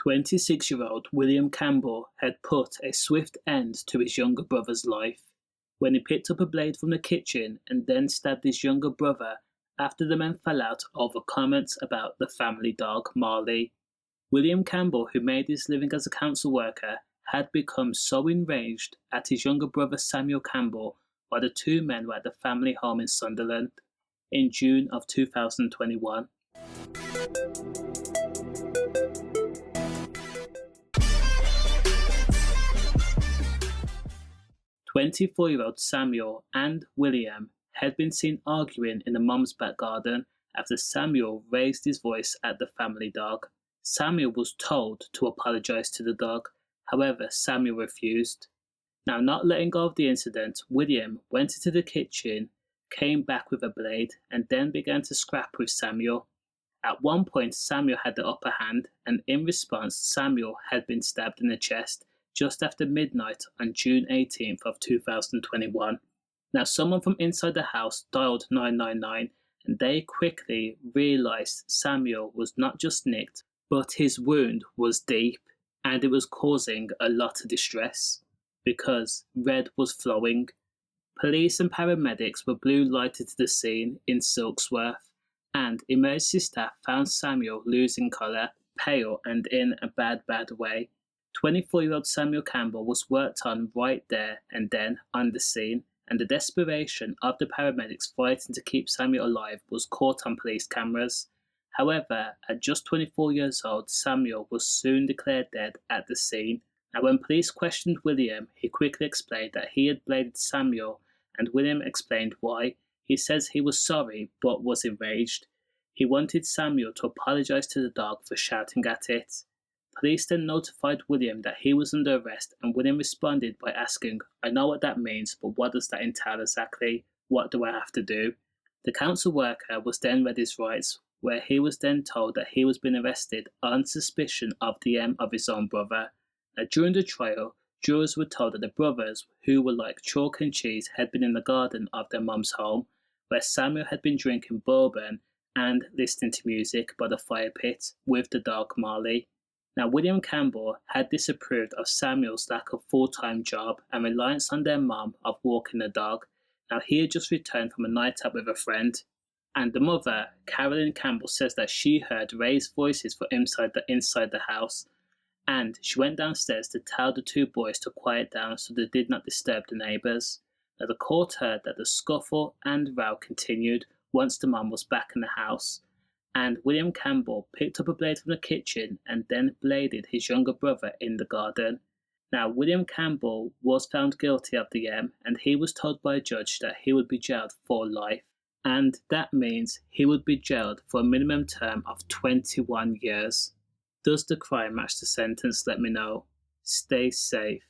26-year-old William Campbell had put a swift end to his younger brother's life when he picked up a blade from the kitchen and then stabbed his younger brother after the men fell out over comments about the family dog, Marley. William Campbell, who made his living as a council worker, had become so enraged at his younger brother Samuel Campbell while the two men were at the family home in Sunderland in June of 2021. 24-year-old Samuel and William had been seen arguing in the mum's back garden after Samuel raised his voice at the family dog. Samuel was told to apologise to the dog, however Samuel refused. Now, not letting go of the incident, William went into the kitchen, came back with a blade, and then began to scrap with Samuel. At one point, Samuel had the upper hand, and in response, Samuel had been stabbed in the chest just after midnight on June 18th of 2021. Now, someone from inside the house dialed 999, and they quickly realised Samuel was not just nicked, but his wound was deep, and it was causing a lot of distress because red was flowing. Police and paramedics were blue lighted to the scene in Silksworth, and emergency staff found Samuel losing colour, pale, and in a bad way. 24-year-old Samuel Campbell was worked on right there and then on the scene, and the desperation of the paramedics fighting to keep Samuel alive was caught on police cameras. However, at just 24 years old, Samuel was soon declared dead at the scene. Now, when police questioned William, he quickly explained that he had bladed Samuel, and William explained why. He says he was sorry but was enraged. He wanted Samuel to apologise to the dog for shouting at it. Police then notified William that he was under arrest, and William responded by asking, "I know what that means, but what does that entail exactly? What do I have to do?" The council worker was then read his rights, where he was then told that he was being arrested on suspicion of the of his own brother. Now, during the trial, jurors were told that the brothers, who were like chalk and cheese, had been in the garden of their mum's home, where Samuel had been drinking bourbon and listening to music by the fire pit with the dog Marley. Now, William Campbell had disapproved of Samuel's lack of full-time job and reliance on their mum of walking the dog. Now, he had just returned from a night out with a friend, and the mother, Carolyn Campbell, says that she heard raised voices from inside the house, and she went downstairs to tell the two boys to quiet down so they did not disturb the neighbours. Now, the court heard that the scuffle and row continued once the mum was back in the house, and William Campbell picked up a blade from the kitchen and then bladed his younger brother in the garden. Now, William Campbell was found guilty of the and he was told by a judge that he would be jailed for life, and that means he would be jailed for a minimum term of 21 years. Does the crime match the sentence? Let me know. Stay safe.